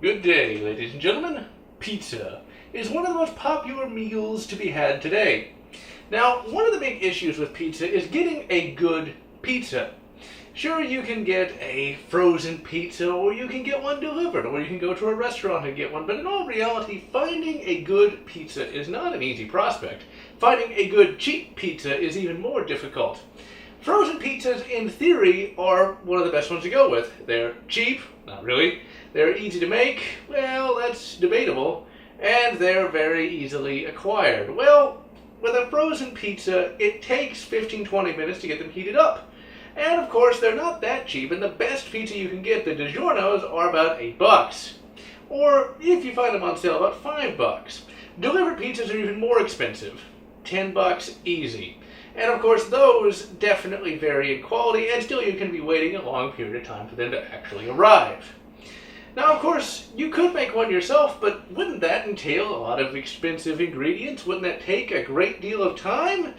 Good day, ladies and gentlemen. Pizza is one of the most popular meals to be had today. Now, one of the big issues with pizza is getting a good pizza. Sure, you can get a frozen pizza, or you can get one delivered, or you can go to a restaurant and get one, but in all reality, finding a good pizza is not an easy prospect. Finding a good cheap pizza is even more difficult. Frozen pizzas, in theory, are one of the best ones to go with. They're cheap, not really. They're easy to make, well, that's debatable. And they're very easily acquired. Well, with a frozen pizza, it takes 15-20 minutes to get them heated up. And of course, they're not that cheap, and the best pizza you can get, the DiGiorno's, are about $8. Or, if you find them on sale, about $5. Delivered pizzas are even more expensive. $10 easy. And of course, those definitely vary in quality, and still you can be waiting a long period of time for them to actually arrive. Now, of course, you could make one yourself, but wouldn't that entail a lot of expensive ingredients? Wouldn't that take a great deal of time?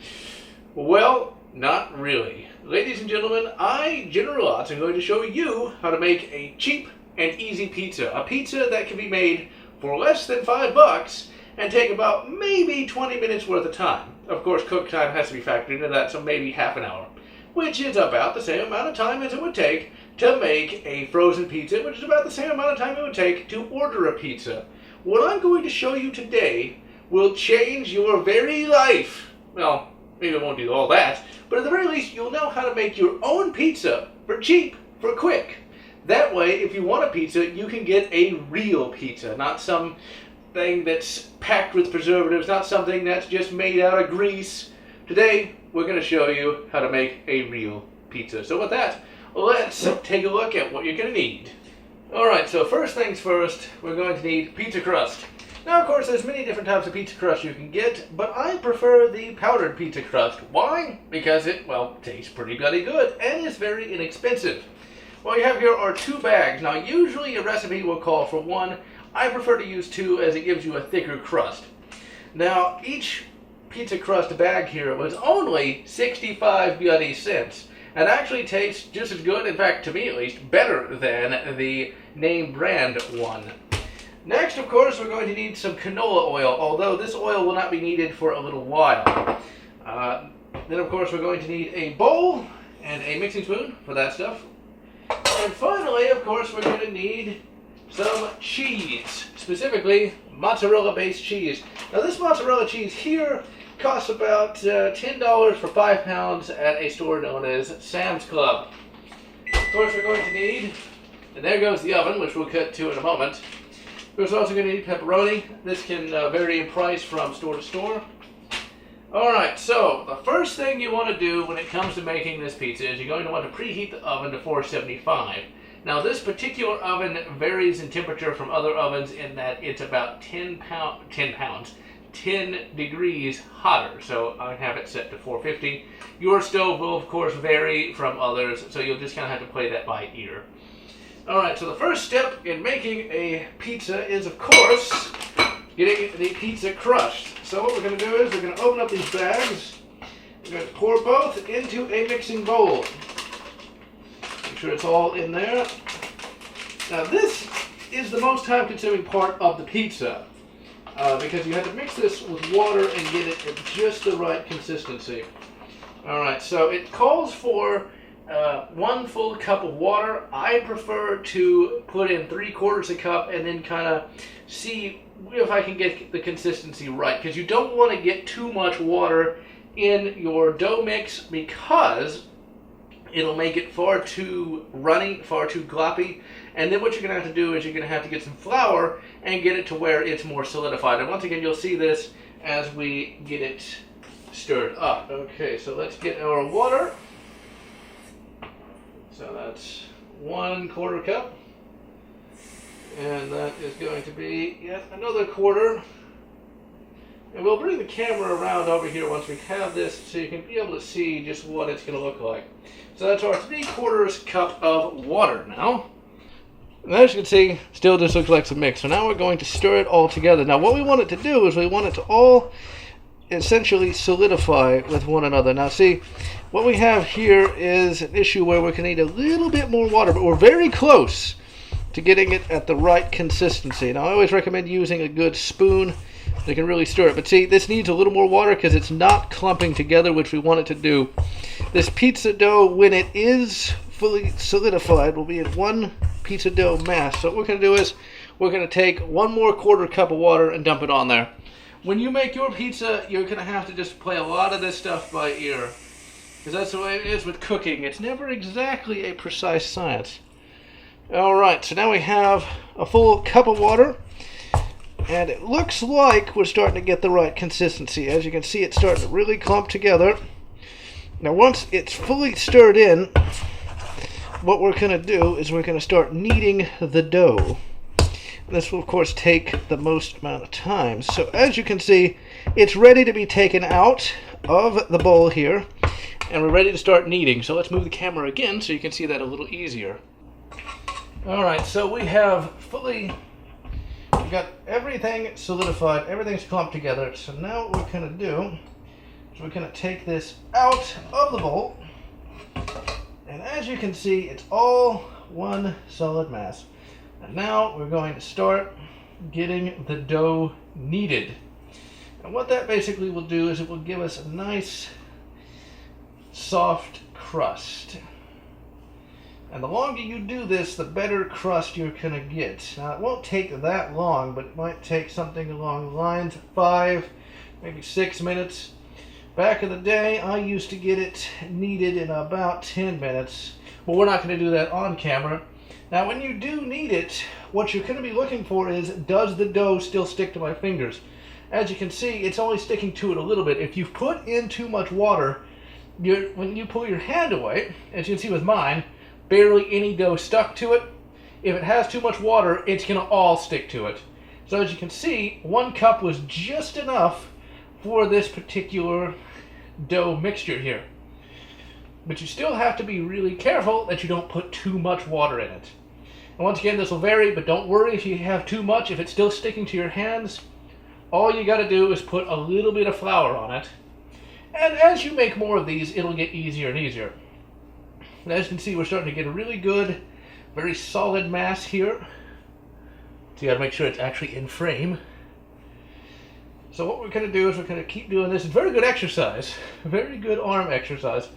Well, not really. Ladies and gentlemen, I, General Lotz, am going to show you how to make a cheap and easy pizza. A pizza that can be made for less than $5 and take about maybe 20 minutes worth of time. Of course, cook time has to be factored into that, so maybe half an hour, which is about the same amount of time as it would take to make a frozen pizza, which is about the same amount of time it would take to order a pizza. What I'm going to show you today will change your very life. Well, maybe it won't do all that, but at the very least, you'll know how to make your own pizza for cheap, for quick. That way, if you want a pizza, you can get a real pizza, not some thing that's packed with preservatives, not something that's just made out of grease. Today, we're going to show you how to make a real pizza. So with that, let's take a look at what you're going to need. Alright, so first things first, we're going to need pizza crust. Now, of course, there's many different types of pizza crust you can get, but I prefer the powdered pizza crust. Why? Because it, well, tastes pretty bloody good and is very inexpensive. What you have here are 2 bags. Now, usually a recipe will call for 1. I prefer to use 2 as it gives you a thicker crust. Now, each pizza crust bag here was only 65 bloody cents. And actually tastes just as good, in fact, to me at least, better than the name brand one. Next, of course, we're going to need some canola oil, although this oil will not be needed for a little while. Then, of course, we're going to need a bowl and a mixing spoon for that stuff. And finally, of course, we're going to need some cheese, specifically mozzarella-based cheese. Now, this mozzarella cheese here costs about $10 for 5 pounds at a store known as Sam's Club. Of course, we're going to need, and there goes the oven, which we'll cut to in a moment. We're also going to need pepperoni. This can vary in price from store to store. Alright, so the first thing you want to do when it comes to making this pizza is you're going to want to preheat the oven to 475. Now, this particular oven varies in temperature from other ovens in that it's about 10 degrees hotter, so I have it set to 450. Your stove will, of course, vary from others, so you'll just kind of have to play that by ear. Alright, so the first step in making a pizza is, of course, getting the pizza crust. So what we're going to do is we're going to open up these bags. We're going to pour both into a mixing bowl. Make sure it's all in there. Now, this is the most time-consuming part of the pizza, because you have to mix this with water and get it at just the right consistency. Alright, so it calls for 1 full cup of water. I prefer to put in 3/4 a cup and then kind of see if I can get the consistency right, because you don't want to get too much water in your dough mix because it'll make it far too runny, far too gloppy. And then what you're going to have to do is you're going to have to get some flour and get it to where it's more solidified. And once again, you'll see this as we get it stirred up. Okay, so let's get our water. So that's 1/4 cup. And that is going to be yet another 1/4. And we'll bring the camera around over here once we have this so you can be able to see just what it's going to look like. So that's our 3/4 cup of water now. And as you can see, still just looks like some mix. So now we're going to stir it all together. Now what we want it to do is we want it to all essentially solidify with one another. Now see, what we have here is an issue where we're going to need a little bit more water, but we're very close to getting it at the right consistency. Now I always recommend using a good spoon that can really stir it. But see, this needs a little more water because it's not clumping together, which we want it to do. This pizza dough, when it is fully solidified, will be in one pizza dough mass. So what we're going to do is we're going to take 1 more quarter cup of water and dump it on there. When you make your pizza, you're going to have to just play a lot of this stuff by ear, because that's the way it is with cooking. It's never exactly a precise science. Alright, so now we have a full cup of water, and it looks like we're starting to get the right consistency. As you can see, it's starting to really clump together. Now once it's fully stirred in, what we're going to do is we're going to start kneading the dough. This will of course take the most amount of time. So as you can see, it's ready to be taken out of the bowl here, and we're ready to start kneading. So let's move the camera again so you can see that a little easier. Alright, so we've got everything solidified, everything's clumped together. So now what we're going to do is we're going to take this out of the bowl, and as you can see, it's all one solid mass. And now we're going to start getting the dough kneaded. And what that basically will do is it will give us a nice soft crust. And the longer you do this, the better crust you're going to get. Now it won't take that long, but it might take something along the lines of 5, maybe 6 minutes. Back in the day, I used to get it kneaded in about 10 minutes. But we're not going to do that on camera. Now when you do knead it, what you're going to be looking for is, does the dough still stick to my fingers? As you can see, it's only sticking to it a little bit. If you've put in too much water, when you pull your hand away, as you can see with mine, barely any dough stuck to it. If it has too much water, it's going to all stick to it. So as you can see, 1 cup was just enough for this particular dough mixture here. But you still have to be really careful that you don't put too much water in it. And once again, this will vary, but don't worry if you have too much. If it's still sticking to your hands, all you got to do is put a little bit of flour on it. And as you make more of these, it'll get easier and easier. And as you can see, we're starting to get a really good, very solid mass here. So you got to make sure it's actually in frame. So what we're going to do is we're going to keep doing this. It's very good exercise, very good arm exercise.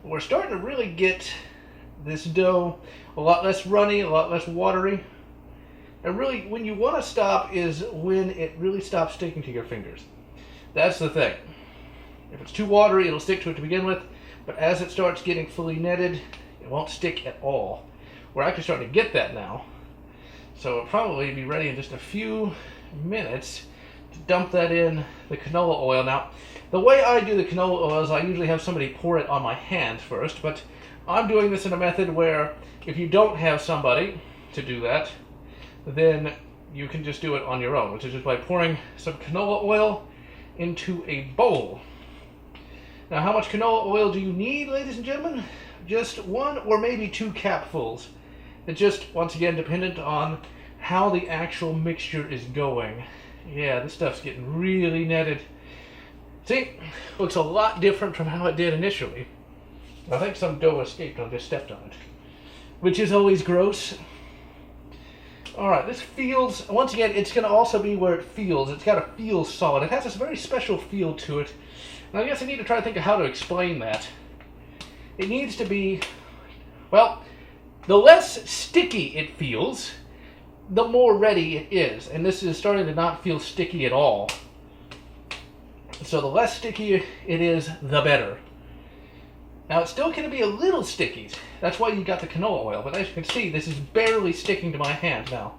We're starting to really get this dough a lot less runny, a lot less watery. And really, when you want to stop is when it really stops sticking to your fingers. That's the thing. If it's too watery, it'll stick to it to begin with. But as it starts getting fully netted, it won't stick at all. We're actually starting to get that now. So it'll probably be ready in just a few minutes to dump that in the canola oil. Now, the way I do the canola oil is I usually have somebody pour it on my hand first, but I'm doing this in a method where if you don't have somebody to do that, then you can just do it on your own, which is just by pouring some canola oil into a bowl. Now, how much canola oil do you need, ladies and gentlemen? Just 1 or maybe 2 capfuls. It's just, once again, dependent on how the actual mixture is going. Yeah, this stuff's getting really netted. See, looks a lot different from how it did initially. I think some dough escaped and I just stepped on it, which is always gross. Alright, this feels, once again, it's going to also be where it feels. It's got to feel solid. It has this very special feel to it. And I guess I need to try to think of how to explain that. It needs to be, well, the less sticky it feels, the more ready it is. And this is starting to not feel sticky at all. So the less sticky it is, the better. Now it's still going to be a little sticky. That's why you got the canola oil. But as you can see, this is barely sticking to my hand now.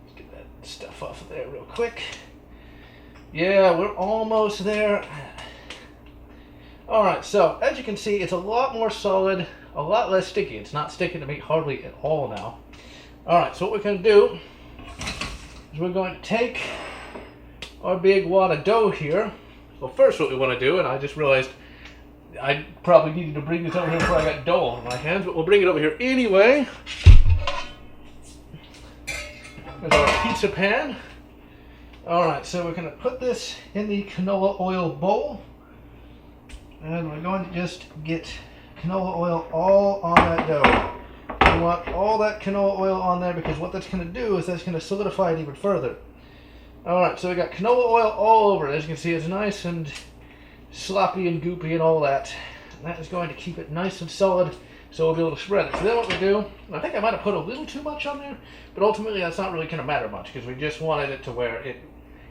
Let's get that stuff off of there real quick. Yeah, we're almost there. Alright, so as you can see, it's a lot more solid, a lot less sticky. It's not sticking to me hardly at all now. Alright, so what we're going to do is we're going to take our big wad of dough here. Well, first what we want to do, and I just realized I probably needed to bring this over here before I got dough on my hands, but we'll bring it over here anyway. There's our pizza pan. Alright, so we're going to put this in the canola oil bowl. And we're going to just get canola oil all on that dough. And want all that canola oil on there because what that's going to do is that's going to solidify it even further. Alright, so we got canola oil all over it. As you can see, it's nice and sloppy and goopy and all that. And that is going to keep it nice and solid so we'll be able to spread it. So then what we do, I think I might have put a little too much on there, but ultimately that's not really going to matter much because we just wanted it to where it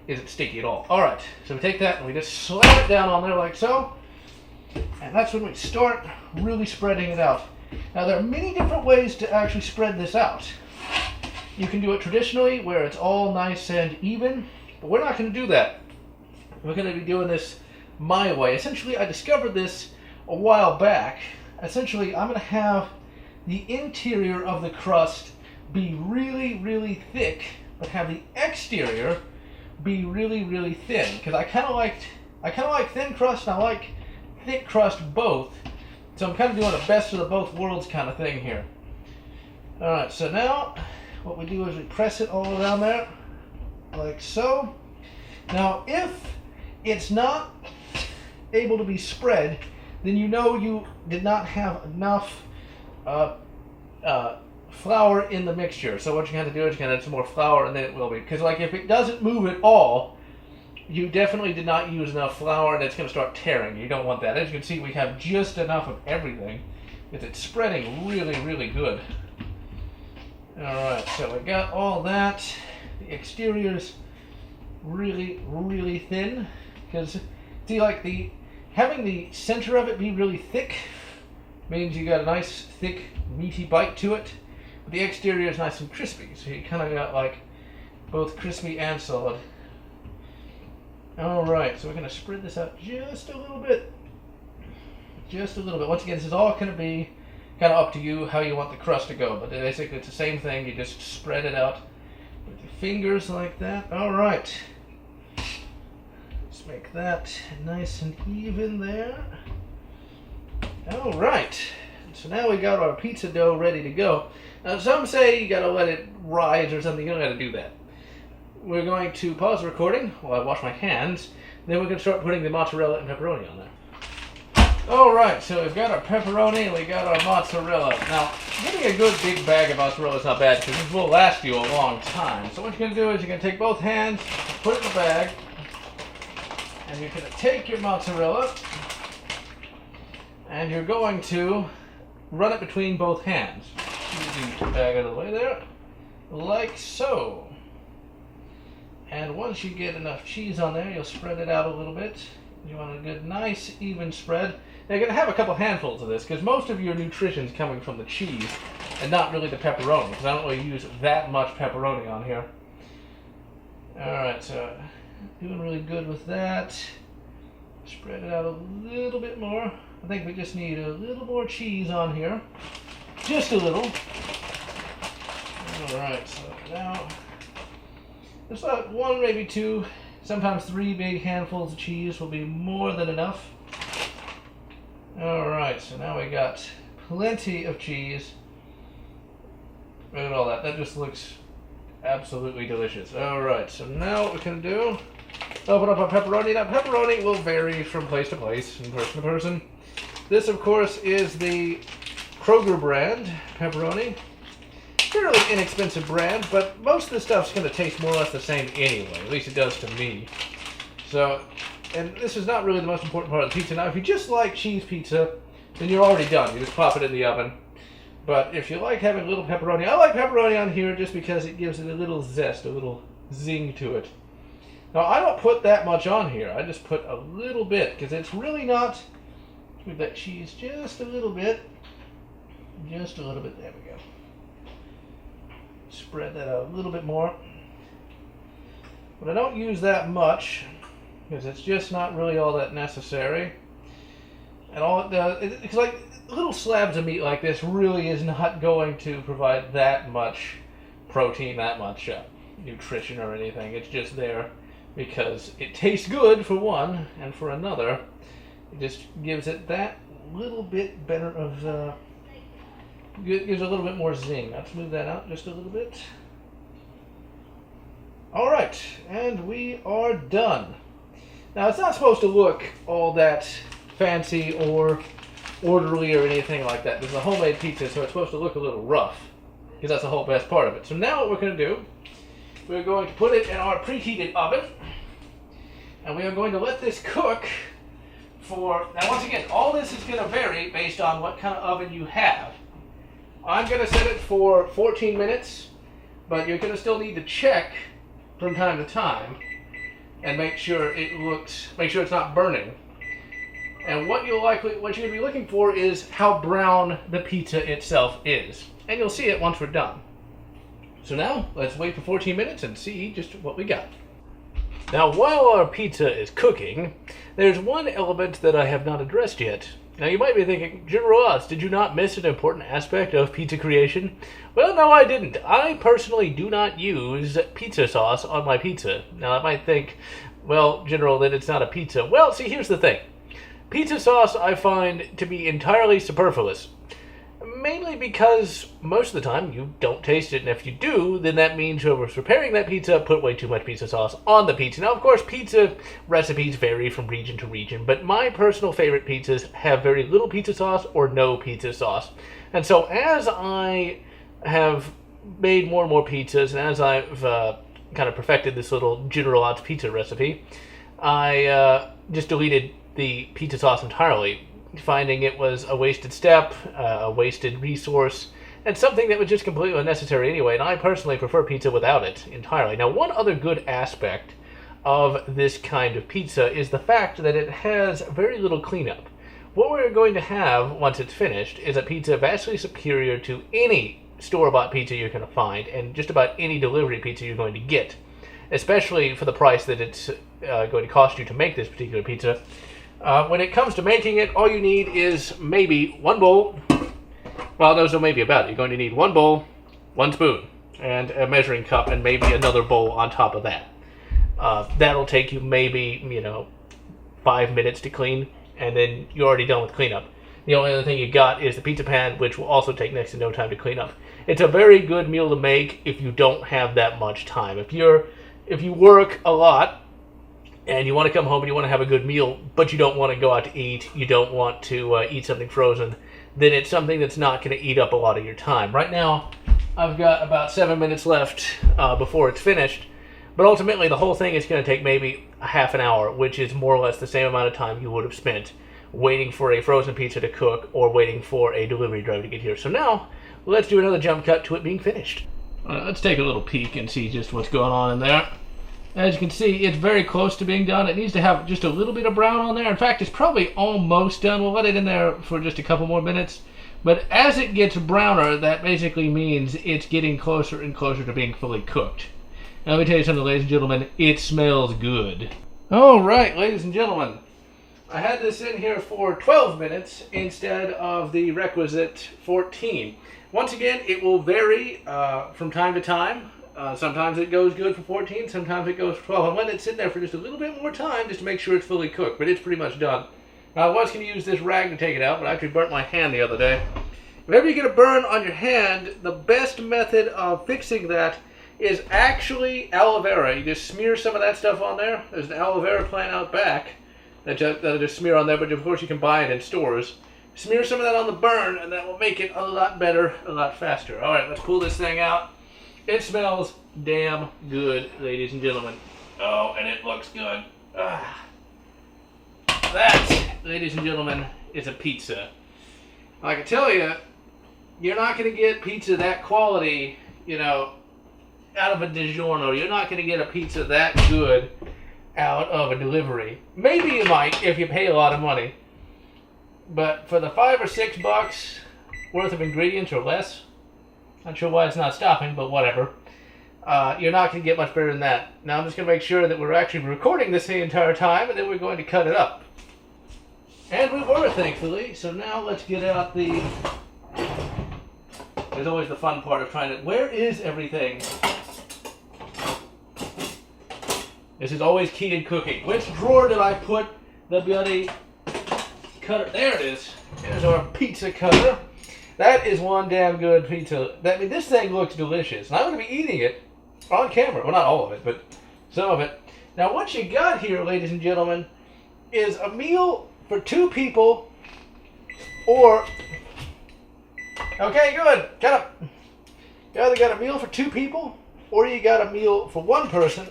isn't sticky at all. Alright, so we take that and we just slam it down on there like so. And that's when we start really spreading it out. Now there are many different ways to actually spread this out. You can do it traditionally where it's all nice and even, but we're not going to do that. We're going to be doing this my way. Essentially, I discovered this a while back. Essentially, I'm going to have the interior of the crust be really, really thick, but have the exterior be really, really thin. Because I kind of like thin crust and I like thick crust both. So I'm kind of doing a best of the both worlds kind of thing here. Alright, so now what we do is we press it all around there, like so. Now, if it's not able to be spread, then you know you did not have enough flour in the mixture. So what you have to do is you can add some more flour and then it will be. Because like if it doesn't move at all, you definitely did not use enough flour and it's going to start tearing. You don't want that. As you can see, we have just enough of everything. It's spreading really, really good. Alright, so we got all that. The exterior's really, really thin. Because, see, like having the center of it be really thick means you got a nice, thick, meaty bite to it. But the exterior is nice and crispy. So you kind of got like both crispy and solid. Alright, so we're going to spread this out just a little bit. Just a little bit. Once again, this is all going to be kind of up to you how you want the crust to go. But basically, it's the same thing. You just spread it out with your fingers like that. Alright. Let's make that nice and even there. Alright. So now we got our pizza dough ready to go. Now, some say you got to let it rise or something. You don't got to do that. We're going to pause the recording while I wash my hands. Then we're going to start putting the mozzarella and pepperoni on there. Alright, so we've got our pepperoni and we got our mozzarella. Now, getting a good big bag of mozzarella is not bad because this will last you a long time. So what you're going to do is you're going to take both hands, put it in the bag, and you're going to take your mozzarella and you're going to run it between both hands. Move the bag out of the way there, like so. And once you get enough cheese on there, you'll spread it out a little bit. You want a good, nice, even spread. Now, you're going to have a couple handfuls of this, because most of your nutrition is coming from the cheese, and not really the pepperoni, because I don't really use that much pepperoni on here. Alright, so doing really good with that. Spread it out a little bit more. I think we just need a little more cheese on here. Just a little. Alright, so now just about one, maybe two, sometimes three big handfuls of cheese will be more than enough. Alright, so now we got plenty of cheese. Look at all that. That just looks absolutely delicious. Alright, so now what we can do, open up our pepperoni. Now, pepperoni will vary from place to place and person to person. This, of course, is the Kroger brand pepperoni. Fairly inexpensive brand, but most of the stuff's going to taste more or less the same anyway. At least it does to me. So, and this is not really the most important part of the pizza. Now, if you just like cheese pizza, then you're already done. You just pop it in the oven. But if you like having a little pepperoni, I like pepperoni on here just because it gives it a little zest, a little zing to it. Now, I don't put that much on here. I just put a little bit, because it's really not... Move that cheese just a little bit. Just a little bit. There we go. Spread that out a little bit more. But I don't use that much, because it's just not really all that necessary. And all it does, it's like little slabs of meat like this really is not going to provide that much protein, that much nutrition or anything. It's just there because it tastes good for one, and for another, it just gives it that little bit better of, gives a little bit more zing. Let's move that out just a little bit. Alright, and we are done. Now, it's not supposed to look all that fancy or orderly or anything like that. This is a homemade pizza, so it's supposed to look a little rough, because that's the whole best part of it. So now what we're going to do, we're going to put it in our preheated oven, and we are going to let this cook for, now once again, all this is going to vary based on what kind of oven you have. I'm going to set it for 14 minutes, but you're going to still need to check from time to time and make sure it's not burning. And what you're going to be looking for is how brown the pizza itself is. And you'll see it once we're done. So now, let's wait for 14 minutes and see just what we got. Now, while our pizza is cooking, there's one element that I have not addressed yet. Now, you might be thinking, General Lotz, did you not miss an important aspect of pizza creation? Well, no, I didn't. I personally do not use pizza sauce on my pizza. Now, I might think, well, General, that it's not a pizza. Well, see, here's the thing. Pizza sauce I find to be entirely superfluous. Mainly because most of the time you don't taste it, and if you do, then that means whoever's preparing that pizza put way too much pizza sauce on the pizza. Now, of course, pizza recipes vary from region to region, but my personal favorite pizzas have very little pizza sauce or no pizza sauce. And so as I have made more and more pizzas, and as I've kind of perfected this little General Lotz pizza recipe, I just deleted the pizza sauce entirely, finding it was a wasted step, a wasted resource, and something that was just completely unnecessary anyway, and I personally prefer pizza without it entirely. Now, one other good aspect of this kind of pizza is the fact that it has very little cleanup. What we're going to have once it's finished is a pizza vastly superior to any store-bought pizza you're going to find, and just about any delivery pizza you're going to get, especially for the price that it's going to cost you to make this particular pizza. When it comes to making it, all you need is maybe one bowl. Well, there's no maybe about it. You're going to need one bowl, one spoon, and a measuring cup, and maybe another bowl on top of that. That'll take you maybe, 5 minutes to clean, and then you're already done with cleanup. The only other thing you got is the pizza pan, which will also take next to no time to clean up. It's a very good meal to make if you don't have that much time. If you work a lot, and you want to come home and you want to have a good meal, but you don't want to go out to eat, you don't want to eat something frozen, then it's something that's not going to eat up a lot of your time. Right now, I've got about 7 minutes left before it's finished, but ultimately the whole thing is going to take maybe a half an hour, which is more or less the same amount of time you would have spent waiting for a frozen pizza to cook or waiting for a delivery driver to get here. So now, let's do another jump cut to it being finished. Let's take a little peek and see just what's going on in there. As you can see, it's very close to being done. It needs to have just a little bit of brown on there. In fact, it's probably almost done. We'll let it in there for just a couple more minutes. But as it gets browner, that basically means it's getting closer and closer to being fully cooked. Now, let me tell you something, ladies and gentlemen. It smells good. All right, ladies and gentlemen. I had this in here for 12 minutes instead of the requisite 14. Once again, it will vary from time to time. Sometimes it goes good for 14, sometimes it goes for 12. I'm letting it sit there for just a little bit more time just to make sure it's fully cooked, but it's pretty much done. Now, I was going to use this rag to take it out, but I actually burnt my hand the other day. Whenever you get a burn on your hand, the best method of fixing that is actually aloe vera. You just smear some of that stuff on there. There's an aloe vera plant out back that'll just smear on there, but of course you can buy it in stores. Smear some of that on the burn, and that will make it a lot better, a lot faster. All right, let's pull this thing out. It smells damn good, ladies and gentlemen. Oh, and it looks good. That, ladies and gentlemen, is a pizza. I can tell you, you're not going to get pizza that quality, out of a DiGiorno. You're not going to get a pizza that good out of a delivery. Maybe you might if you pay a lot of money. But for the $5 or $6 worth of ingredients or less, not sure why it's not stopping, but whatever. You're not going to get much better than that. Now I'm just going to make sure that we're actually recording this the entire time, and then we're going to cut it up. And we were, thankfully. So now let's get out the... There's always the fun part of trying to... Where is everything? This is always key in cooking. Which drawer did I put the bloody cutter? There it is. There's our pizza cutter. That is one damn good pizza. This thing looks delicious. And I'm going to be eating it on camera. Well, not all of it, but some of it. Now, what you got here, ladies and gentlemen, is a meal for 2 people Or, okay, good. Either got a meal for 2 people, or you got a meal for 1 person.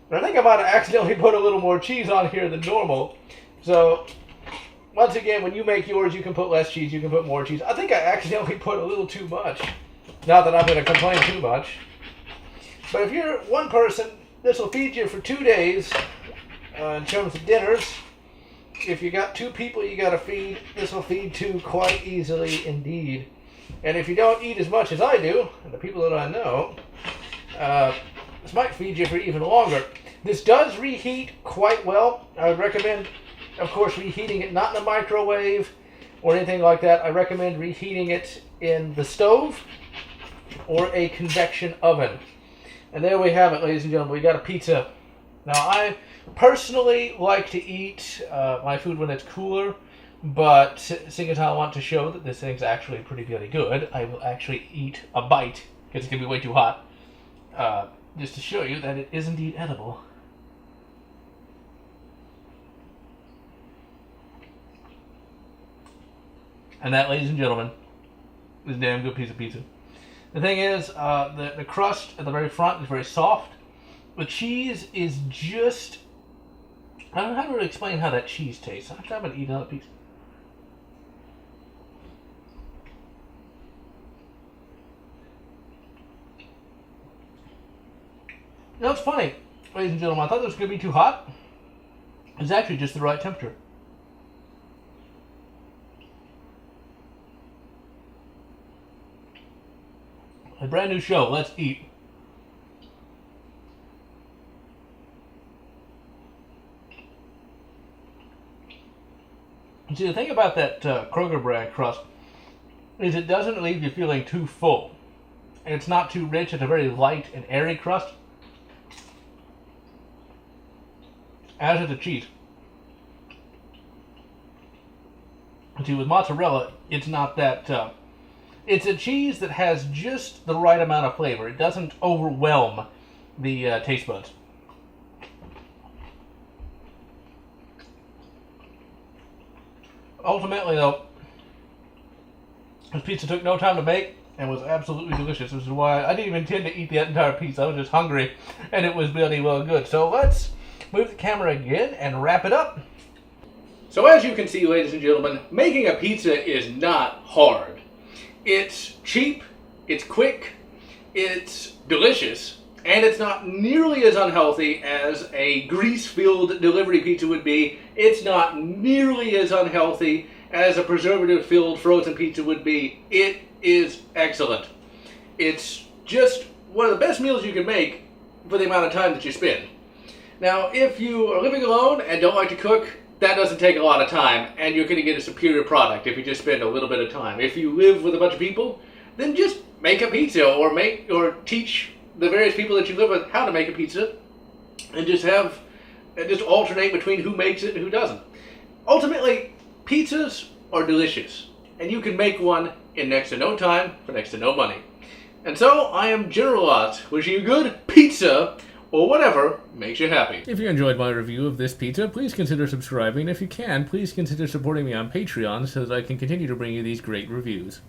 And I think I might have accidentally put a little more cheese on here than normal. So, once again, when you make yours, you can put less cheese, you can put more cheese. I think I accidentally put a little too much. Not that I'm going to complain too much. But if you're 1 person, this will feed you for 2 days in terms of dinners. If you got 2 people you got to feed, this will feed 2 quite easily indeed. And if you don't eat as much as I do, and the people that I know, this might feed you for even longer. This does reheat quite well. I would recommend, of course, reheating it not in the microwave or anything like that. I recommend reheating it in the stove or a convection oven. And there we have it, ladies and gentlemen. We got a pizza. Now, I personally like to eat my food when it's cooler, but seeing as how I want to show that this thing's actually pretty good, I will actually eat a bite, because it's going to be way too hot, just to show you that it is indeed edible. And that, ladies and gentlemen, is a damn good piece of pizza. The thing is, the crust at the very front is very soft. The cheese is just... I don't know how to really explain how that cheese tastes. Actually, I'm going to eat another piece. You know, it's funny, ladies and gentlemen. I thought it was going to be too hot. It's actually just the right temperature. A brand new show. Let's eat. See, the thing about that Kroger brand crust is it doesn't leave you feeling too full. And it's not too rich. It's a very light and airy crust. As is the cheese. See, with mozzarella, it's not that... it's a cheese that has just the right amount of flavor. It doesn't overwhelm the taste buds. Ultimately, though, this pizza took no time to make and was absolutely delicious, which is why I didn't even intend to eat the entire piece. I was just hungry, and it was really well good. So let's move the camera again and wrap it up. So as you can see, ladies and gentlemen, making a pizza is not hard. It's cheap, it's quick, it's delicious, and it's not nearly as unhealthy as a grease-filled delivery pizza would be. It's not nearly as unhealthy as a preservative-filled frozen pizza would be. It is excellent. It's just one of the best meals you can make for the amount of time that you spend. Now, if you are living alone and don't like to cook, that doesn't take a lot of time, and you're going to get a superior product if you just spend a little bit of time. If you live with a bunch of people, then just make a pizza, or teach the various people that you live with how to make a pizza, and just alternate between who makes it and who doesn't. Ultimately, pizzas are delicious, and you can make one in next to no time for next to no money. And so, I am General Lotz, wishing you good pizza, or whatever makes you happy. If you enjoyed my review of this pizza, please consider subscribing. If you can, please consider supporting me on Patreon so that I can continue to bring you these great reviews.